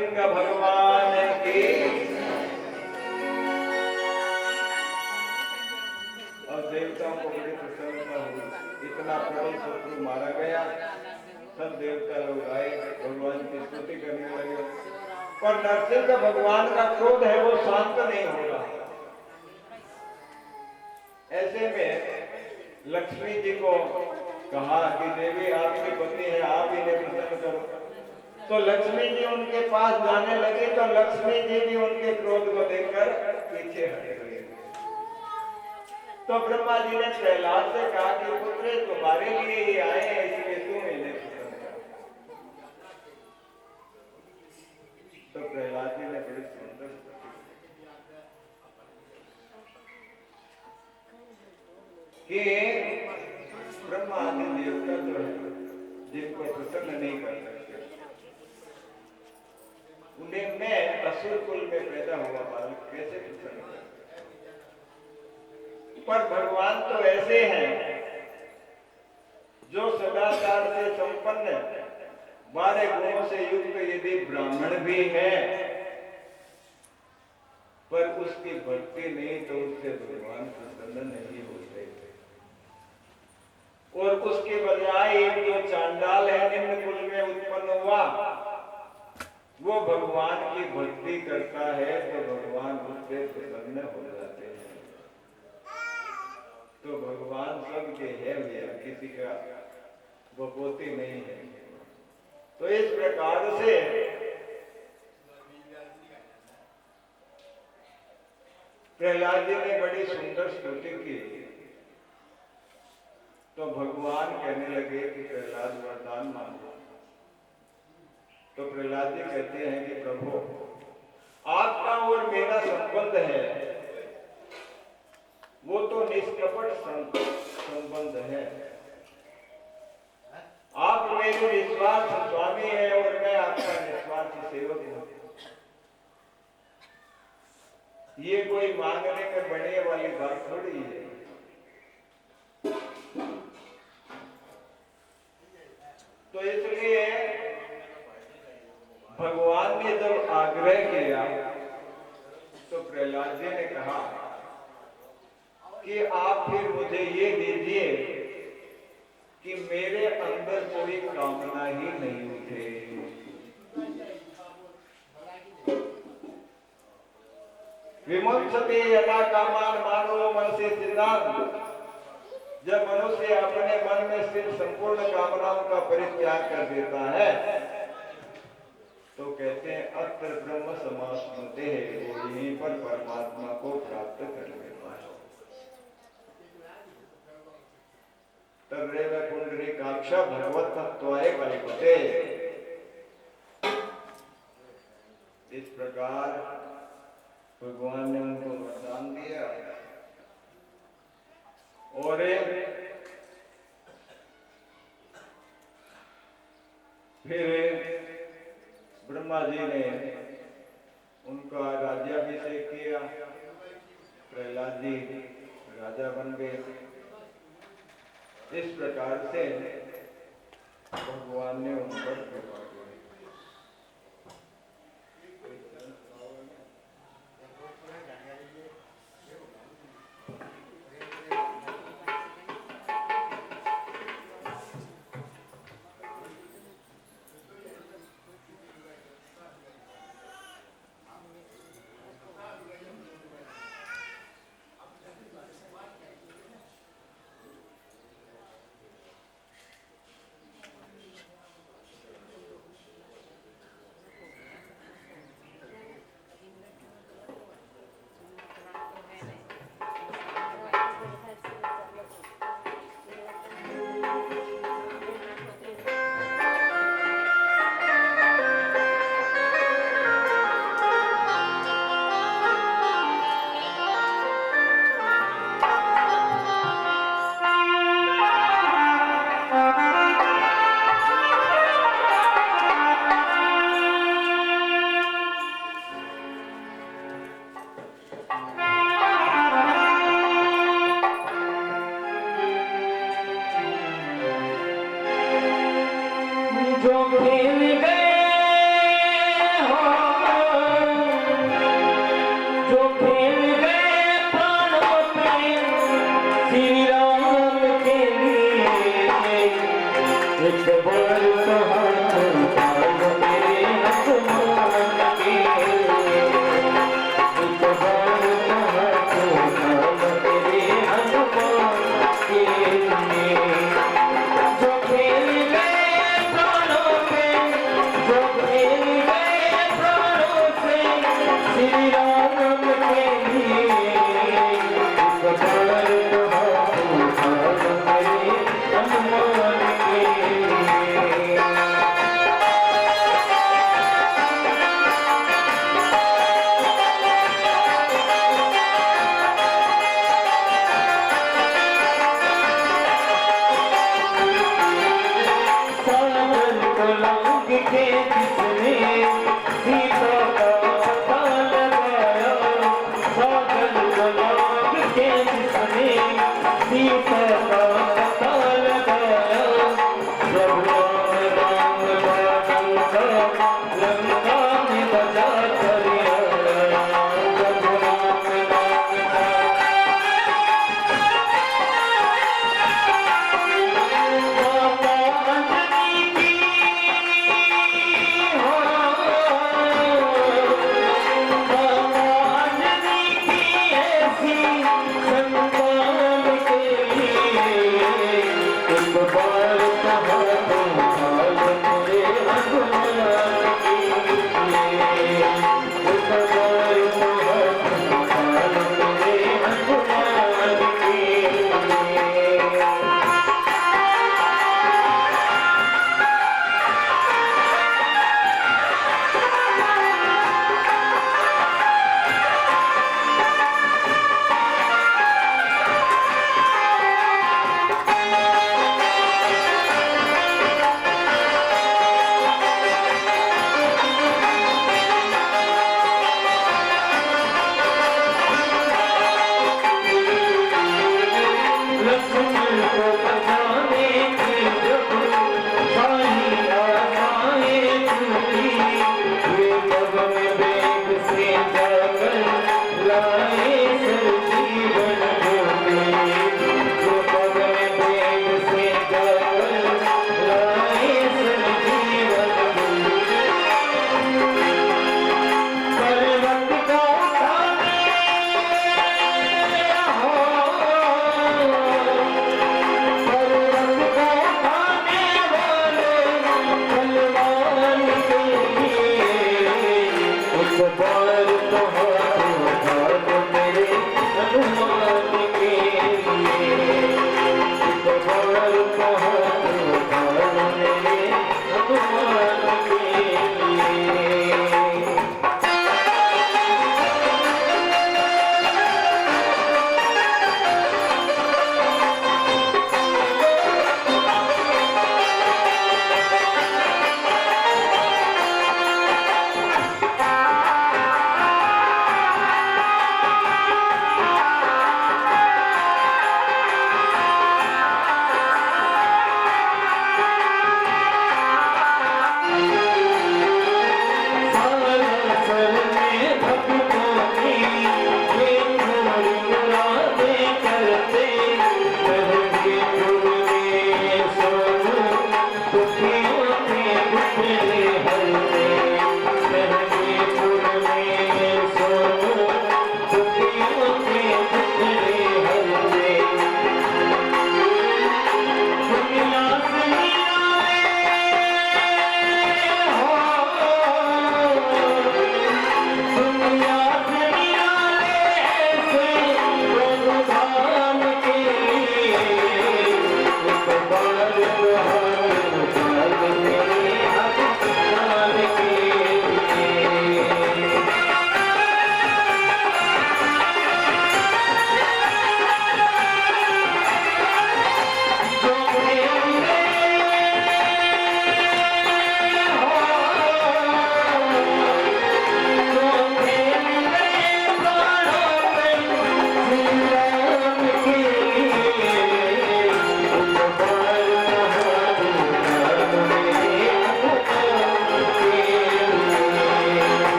नरसिंह भगवान की। और देवताओं को बड़ी प्रसन्नता हुई, इतना प्रबल शत्रु मारा गया। सब देवता लोग आए, भगवान की स्तुति करने लगे। पर नरसिंह भगवान का क्रोध है वो शांत नहीं होगा। ऐसे में लक्ष्मी जी को कहा कि देवी आपकी पत्नी है, आप इन्हें प्रसन्न करो। तो लक्ष्मी जी उनके पास जाने लगी, तो लक्ष्मी जी भी उनके क्रोध को देखकर पीछे हट गई। तो ब्रह्मा जी ने प्रहलाद से कहा कि पुत्र तुम्हारे लिए ही आए हैं, इसलिए तुम इन्हें प्रसन्न करो। तो प्रहलाद जी ने बड़ी सुंदर कि ब्रह्मा आदि देवता जो है जिनको प्रसन्न नहीं कर सकते, उन्हें मैं असुर कुल में पैदा हुआ बालक कैसे प्रसन्न कर सकता। पर भगवान तो ऐसे हैं जो सदाचार से संपन्न 12 गुणों से युक्त यदि ब्राह्मण भी है, पर उसकी भक्ति नहीं तो उससे भगवान प्रसन्न नहीं होते। और उसके बजाय एक जो चांडाल है निम्न कुल में उत्पन्न हुआ, वो भगवान की भक्ति करता है तो भगवान उससे प्रसन्न हो जाते हैं। तो भगवान सबके है भैया, किसी का बपोती नहीं है। तो इस प्रकार से प्रहलाद जी ने बड़ी सुंदर स्तुति की। तो भगवान कहने लगे कि प्रहलाद वरदान मांगो। तो प्रहलाद जी कहते हैं कि प्रभु आपका और मेरा संबंध है वो तो निष्कपट संबंध है। आप मेरे निस्वार्थ स्वामी हैं और मैं आपका निस्वार्थ सेवक हूं। ये कोई मांगने में बढ़ने वाली बात थोड़ी है। तो इसलिए भगवान ने जब आग्रह किया तो प्रहलाद जी ने कहा कि आप फिर मुझे ये दीजिए कि मेरे अंदर कोई कामना ही नहीं उठे। विमुंसते यथा कामान मानव मन से सिद्धांत। जब मनुष्य अपने मन में स्थित संपूर्ण कामनाओं का परित्याग कर देता है तो कहते हैं अत्र ब्रह्म समास्मते है, वो यहीं पर परमात्मा को प्राप्त कर लेता है। तर्रेव पुंडरीकाक्ष भगवत तत्वाय कल्पते। इस प्रकार भगवान ने उनको वरदान दिया। और फिर ब्रह्मा जी ने उनका राज्याभिषेक किया। प्रहलाद जी राजा बन गए। इस प्रकार से भगवान ने उन पर कृपा की।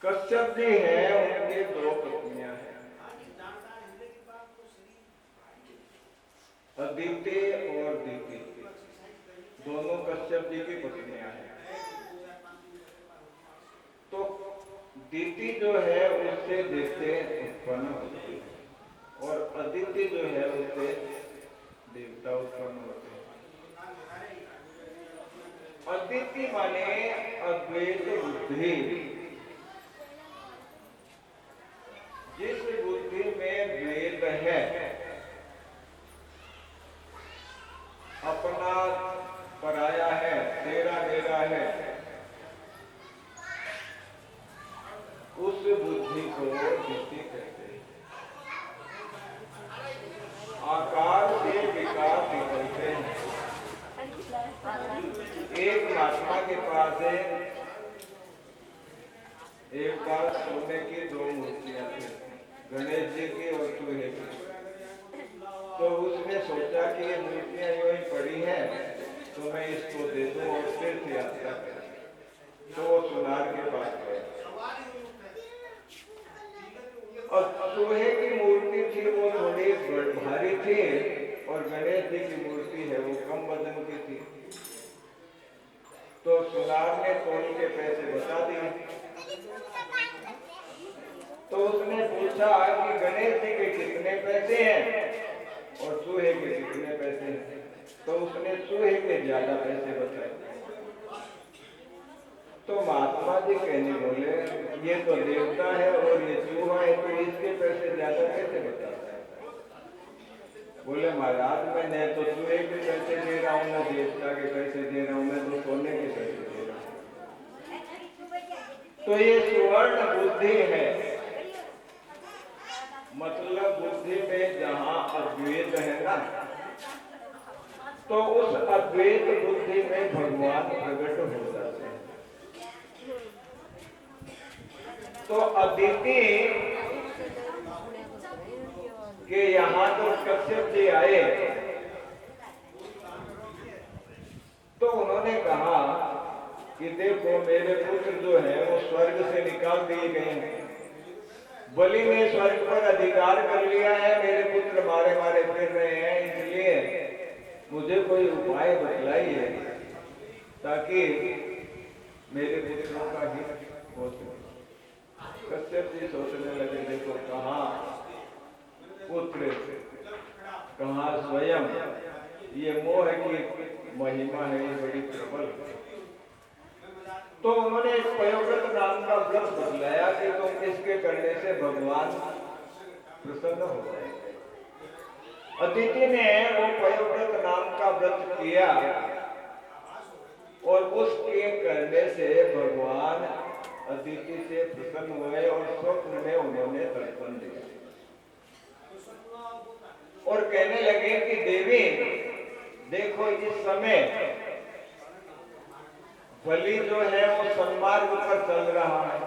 कश्यप जी हैं, उनके दो पत्नियां हैं, अदिति और दीति, दोनों कश्यप जी की पत्नियां हैं। तो दीति जो है उससे दैत्य उत्पन्न होते हैं और अदिति जो है उससे देवता उत्पन्न होते हैं। अदिति माने अद्वैत बुद्धि, जिस बुद्धि में द्वैत है, अपना पराया है, तेरा मेरा है, उस बुद्धि को दीति कहते हैं। पास सोने की 2 मूर्तियां थी, गणेश जी की और चूहे की। तो उसने सोचा कि ये मूर्तियां यूं ही पड़ी हैं तो मैं इसको दे दूं और तीर्थ यात्रा करें। तो वो सुनार के पास गया और चूहे की मूर्ति थी वो थोड़ी भारी थी और गणेश जी की मूर्ति है वो कम वजन की थी। तो सुनार ने तोल के पैसे बता दिए। तो उसने पूछा कि गणेश जी के कितने पैसे हैं और चूहे के कितने पैसे हैं। तो उसने चूहे के ज्यादा पैसे बताए। तो महात्मा जी कहने बोले ये तो देवता है और ये चूहा है तो इसके पैसे ज्यादा कैसे बताता है। बोले महाराज मैं तो चूहे के पैसे दे रहा हूँ, न देवता के पैसे दे रहा हूँ, मैं तो सोने के पैसे दे रहा हूँ। तो ये सुवर्ण बुद्धि है, मतलब बुद्धि में जहां अद्वैत है ना, तो उस अद्वैत बुद्धि में भगवान प्रकट हो जाते हैं। तो अदिति के यहाँ तो कश्यप जी आए तो उन्होंने कहा कि देखो मेरे पुत्र जो है वो स्वर्ग से निकाल दिए गए हैं, बलि ने स्वर्ग पर अधिकार कर लिया है, मेरे पुत्र मारे मारे फिर रहे हैं, इसलिए मुझे कोई उपाय बतलाइए ताकि मेरे पुत्रों का हित हो सके। कश्यप जी सोचने लगे देखो कहाँ पुत्र कहाँ स्वयं, ये मोह की महिमा है ये बड़ी प्रबल। तो उन्होंने एक पयोव्रत नाम का व्रत बतलाया कि तुम इसके करने से भगवान प्रसन्न हो जाएंगे। अदिति ने वो पयोव्रत नाम का व्रत किया और उसके करने से भगवान अदिति से प्रसन्न हुए और स्वप्न में उन्होंने दर्शन दिया और कहने लगे कि देवी देखो इस समय बलि जो है वो सन्मार्ग पर चल रहा है,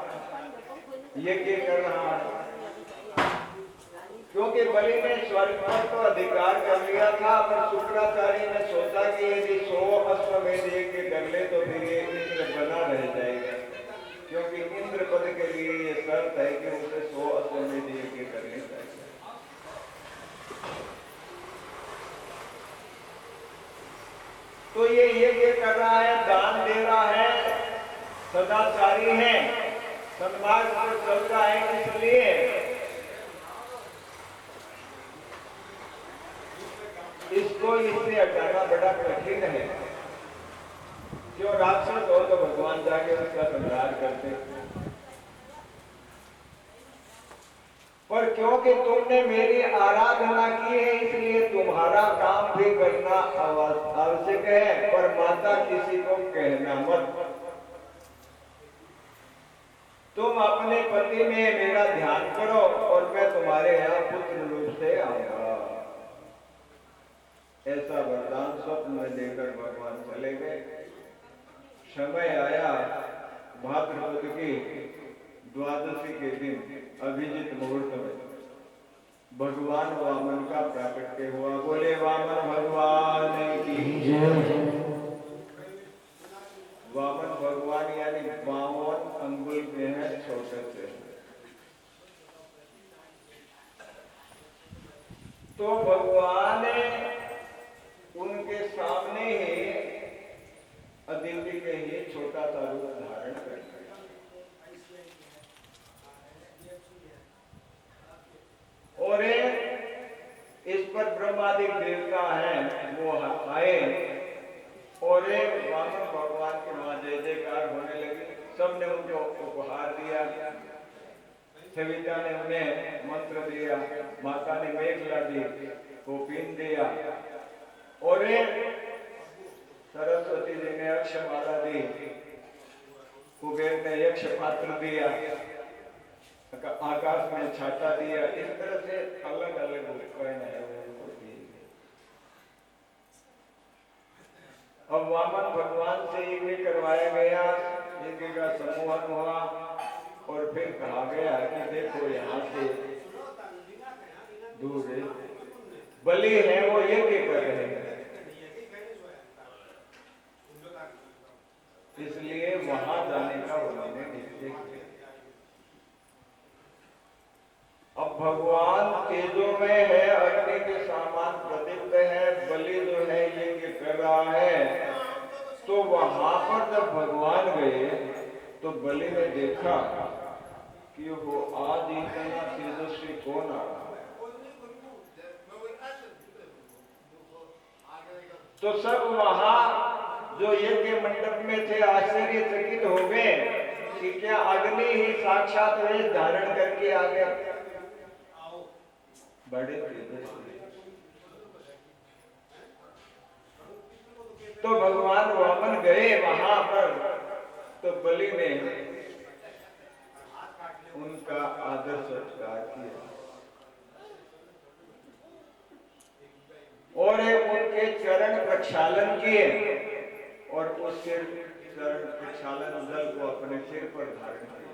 यज्ञ कर रहा है, क्योंकि बलि ने स्वर्ग पर तो अधिकार कर लिया था, पर शुक्राचार्य ने सोचा कि यदि 100 अश्वमेध यज्ञ कर ले तो फिर ये इंद्र बना रह जाएगा, क्योंकि इंद्र पद के लिए ये शर्त है कि उसे 100 अश्वमेध यज्ञ करने चाहिए। तो ये यज्ञ कर रहा है, दान दे रहा है, सदाचारी है, सन्मार्ग पर चल रहा है, इसलिए इसको इससे हटाना बड़ा कठिन है। जो राक्षस हो तो भगवान जाके उसका संहार करते, पर क्योंकि तुमने मेरी आराधना की है इसलिए तुम्हारा काम भी करना आवश्यक है, पर माता किसी को कहना मत। तुम अपने पति में मेरा ध्यान करो और मैं तुम्हारे यहाँ पुत्र रूप से आऊंगा। ऐसा वरदान स्वप्न में देकर भगवान चले गए। समय आया भाद्रपद की द्वादशी के दिन अभिजित मुहूर्त में भगवान वामन का प्राकट्य हुआ। बोले वामन भगवान की जय। वामन भगवान यानी 52 अंगुल के हैं, छोटे से। तो भगवान उनके सामने ही अदिति के ही छोटा सा रूप धारण कर लिया। और इस पर ब्रह्मादिक देवता हैं वो आए और वामन भगवान के वहां जय जयकार होने लगी। सबने उनको उपहार दिया, सविता ने उन्हें मंत्र दिया, माता ने मेघला दी, गोपीन दिया और सरस्वती जी ने अक्षमाला दी, कुबेर ने यक्ष पात्र दिया, आकाश में छाता दिया। इस तरह से अलग अलग उपकरण है उनको दिए। अब वामन भगवान से यज्ञ करवाया गया, यज्ञ का सम्मोहन हुआ और फिर कहा गया कि देखो यहाँ से दूर बलि है वो यज्ञ कर रहे हैं, इसलिए वहां जाने का उन्होंने निश्चय किया। अब भगवान तेजो में है, अग्नि के सामान प्रदीप्त है, बलि जो है यज्ञ कर रहा है। तो वहां पर जब भगवान गए तो बलि ने देखा कि वो आज इतना तेजस्वी कौन आ रहा है। तो सब वहां जो यज्ञ मंडप में थे आश्चर्यचकित हो गए कि क्या अग्नि ही साक्षात वेश धारण करके आ गया। बड़े तेजस्वी। तो भगवान वामन गए वहां पर, तो बलि ने उनका आदर सत्कार किया और उनके चरण प्रक्षालन किए और उस चरण प्रक्षालन जल को अपने सिर पर धारण किया।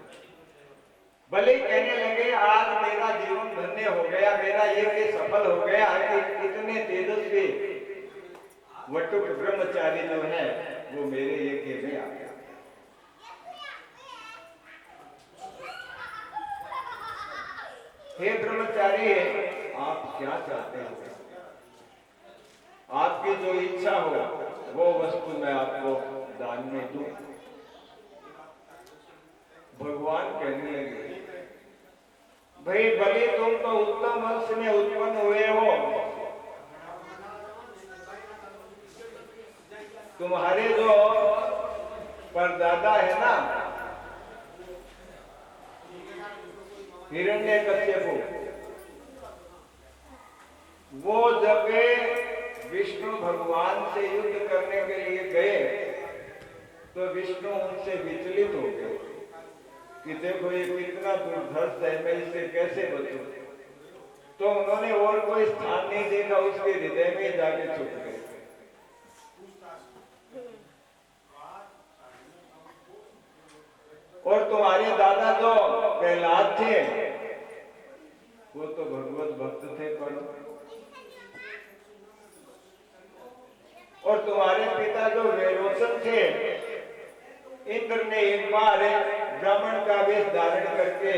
भले कहने लगे आज मेरा जीवन धन्य हो गया, मेरा यज्ञ सफल हो गया कि इतने तेजस्वी वटुक ब्रह्मचारी जो है वो मेरे यज्ञ में आ गया। हे ब्रह्मचारी, आप क्या चाहते हो? आपकी जो इच्छा हो वो वस्तु मैं आपको दान में दूं। भगवान कहने लगे, भाई बलि तुम तो उत्तम वंश में उत्पन्न हुए हो, तुम्हारे जो परदादा है ना हिरण्यकश्यप, वो जब विष्णु भगवान से युद्ध करने के लिए गए तो विष्णु उनसे विचलित हो गए कि देखो ये कितना दुर्धर्ष है, मैं इससे कैसे बचूं। तो उन्होंने और कोई स्थान नहीं देखा, उसके हृदय में जाके छुप गए। और तुम्हारे दादा जो प्रहलाद थे वो तो भगवत भक्त थे, पर और तुम्हारे पिता जो वेरोचन थे, इंद्र ने एक बार ब्राह्मण का वेश धारण करके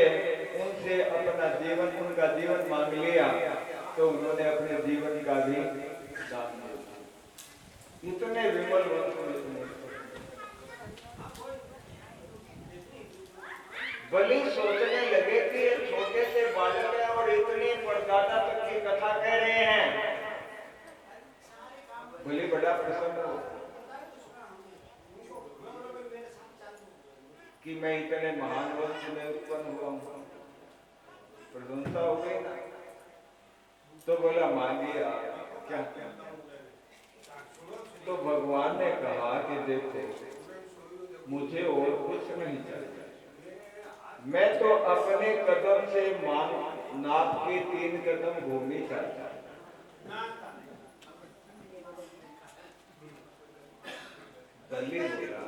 उनसे अपना जीवन, उनका जीवन मांग लिया, तो उन्होंने अपने जीवन का भी दान दिया। इतने विमल वंश। बलि सोचने लगे कि ये छोटे से बालक है और इतनी परदादा तक की कथा कह रहे हैं। बलि बड़ा प्रसन्न हो कि मैं इतने महान वंश में उत्पन्न हुआ हूं, प्रशंसा हो गई ना। तो बोला मांगिए आप क्या क्या। तो भगवान ने कहा कि देखो मुझे और कुछ नहीं चाहिए, मैं तो अपने कदम से नाप के 3 कदम भूमि चाहता हूं। बलि बोला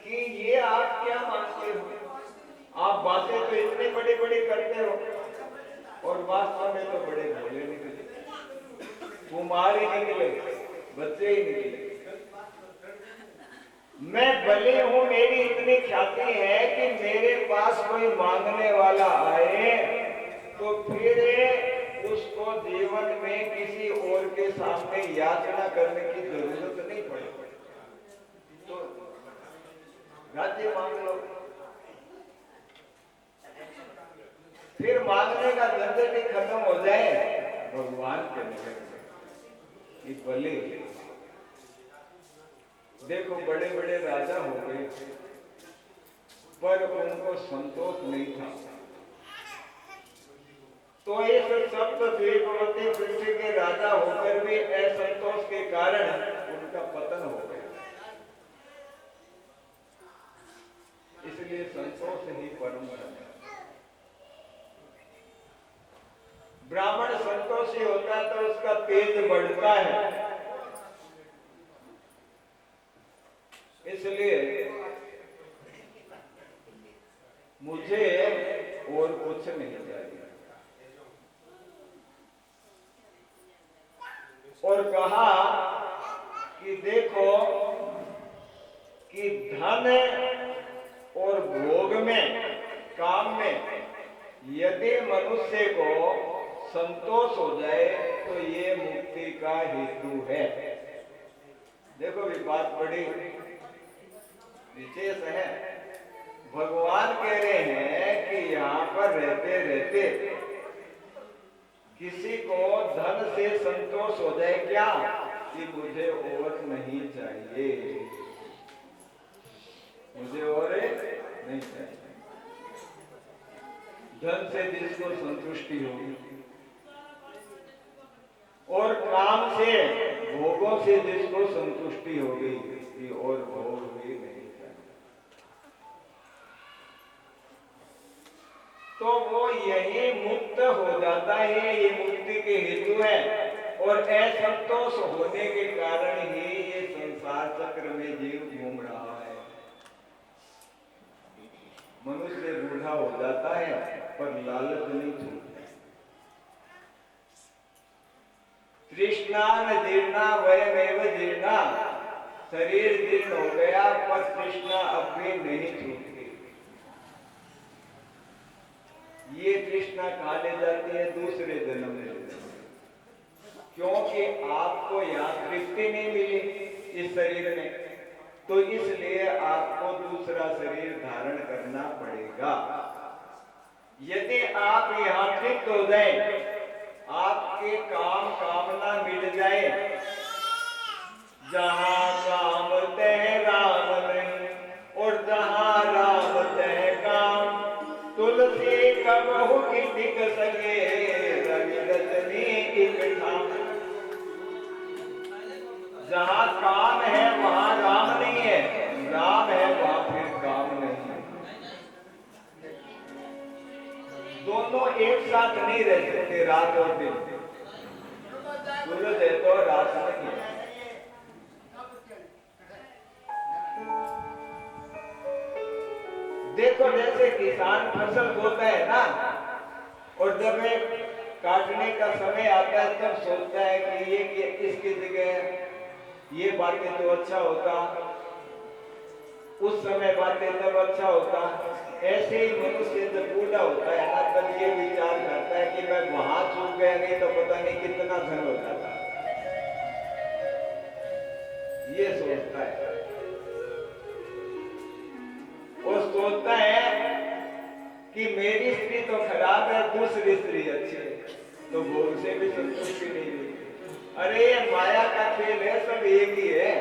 कि ये आप क्या मानते हो, आप बातें तो इतने बड़े बड़े करते हो और वास्तव में तो बड़े भोले निकले, कुमार ही निकले, बच्चे ही निकले। मैं बलि हूं, मेरी इतनी ख्याति है कि मेरे पास कोई मांगने वाला आए तो फिर उसको जीवन में किसी और के सामने याचना करने की जरूरत नहीं पड़ेगी। तो राज्य मांग लो, फिर मांगने का झंझट ही खत्म हो जाए। भगवान के निकट बलि देखो बड़े बड़े राजा हो गए पर उनको संतोष नहीं था। तो इस सप्त द्वीपवती पृथ्वी के राजा होकर भी असंतोष के कारण उनका पतन हो गया। इसलिए संतोष ही परम धन है। ब्राह्मण संतोषी होता है तो उसका तेज बढ़ता है। इसलिए और कहा कि देखो कि धन और भोग में, काम में यदि मनुष्य को संतोष हो जाए तो ये मुक्ति का हेतु है। देखो भी बात बड़ी विशेष है। भगवान कह रहे हैं कि यहाँ पर रहते रहते किसी को धन से संतोष हो जाए क्या, कि मुझे और नहीं चाहिए, मुझे और नहीं चाहिए। धन से जिसको संतुष्टि होगी और काम से, भोगों से जिसको संतुष्टि होगी, कि और भोग भी नहीं चाहिए, तो वो यही मुक्त हो जाता है। ये मुक्ति के हेतु है। और असंतोष होने के कारण ही ये संसार चक्र में जीव घूम रहा है। मनुष्य बूढ़ा हो जाता है पर लालच नहीं छूटता। तृष्णा न जीर्णा वयमेव जीर्णा, शरीर जीर्ण हो गया पर तृष्णा अब भी नहीं छूटती। ये तृष्णा कहाँ ले जाती है? दूसरे जन्म में, क्योंकि आपको यहाँ तृप्ति नहीं मिली इस शरीर में, तो इसलिए आपको दूसरा शरीर धारण करना पड़ेगा। यदि आप यहाँ तृप्त हो जाए, आपके काम कामना मिट जाए, जहां काम तह राम नहीं और जहां राम तह काम, तुलसी कबहु की टिक सके रवि रजनी एक ठाम। जहां काम है वहां राम नहीं है, राम है वहां फिर काम नहीं है। दोनों एक साथ नहीं रह सकते, रात और दिन। सूरज है तो रात नहीं है। देखो जैसे किसान फसल बोता है ना, और जब काटने का समय आता है तब सोचता है कि ये इसकी जगह ये बातें तो अच्छा होता, उस समय बातें तब अच्छा होता। ऐसे ही मनुष्य जब बूढ़ा होता है ना, तब ये विचार करता है कि मैं वहां चूक गया, नहीं तो पता नहीं कितना धन हो जाता। ये सोचता है। वो सोचता है कि मेरी स्त्री तो खराब है, दूसरी स्त्री अच्छी है, तो भोग से भी संतुष्टि नहीं मिलती। अरे ये माया का खेल है, सब एक ही है।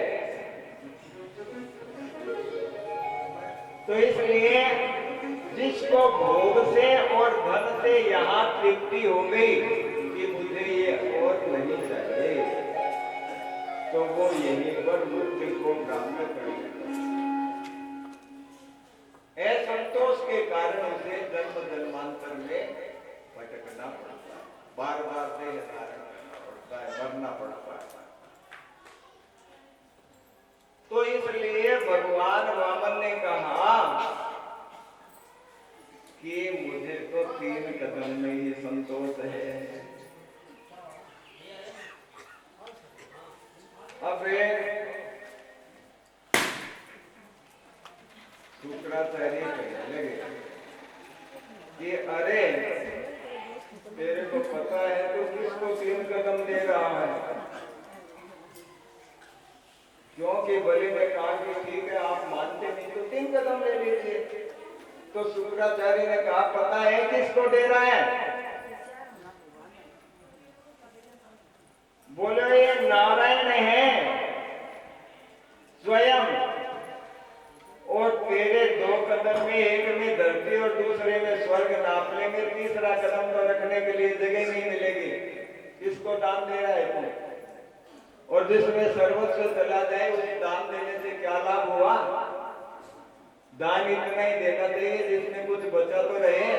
तो इसलिए जिसको भोग से और धन से यहाँ तृप्ति हो गई कि मुझे ये और नहीं चाहिए, तो वो यहीं पर मुक्ति को प्राप्त करेगा। असंतोष के कारण उसे जन्म जन्मांतर में भटकना पड़ता है, बार बार देह धारण करना पड़ता है, मरना पड़ता है। तो इसलिए भगवान वामन ने कहा कि मुझे तो 3 कदम में ही संतोष है। अब शुक्राचार्य कहने लगे कि अरे तेरे को पता है तो किसको 3 कदम दे रहा है? क्योंकि बलि ने कहा कि ठीक है आप मानते नहीं तो 3 कदम ले लीजिए। तो शुक्राचार्य ने कहा पता है किसको दे रहा है? बोले ये नारायण है स्वयं, और तेरे 2 कदम में, एक में धरती और दूसरे में स्वर्ग नाप लेंगे, तीसरा कदम तो रखने के लिए जगह नहीं मिलेगी। किसको दान दे रहा है तू? और जिसमें सर्वस्व चला जाए उस दान देने से क्या लाभ हुआ? दान इतना ही देना चाहिए जिसमें कुछ बचा तो रहे।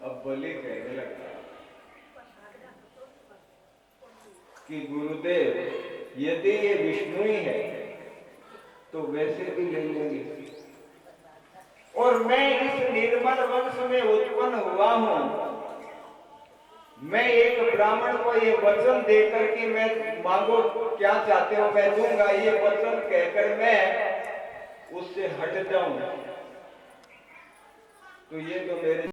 अब बलि कहने लगा कि गुरुदेव यदि ये विष्णु ही है तो वैसे भी ले लेंगे, और मैं इस निर्मल वंश में उत्पन्न हुआ हूं, मैं एक ब्राह्मण को ये वचन देकर कि मैं मांगो क्या चाहते हो मैं दूंगा, ये वचन कहकर मैं उससे हट जाऊं, तो ये तो मेरे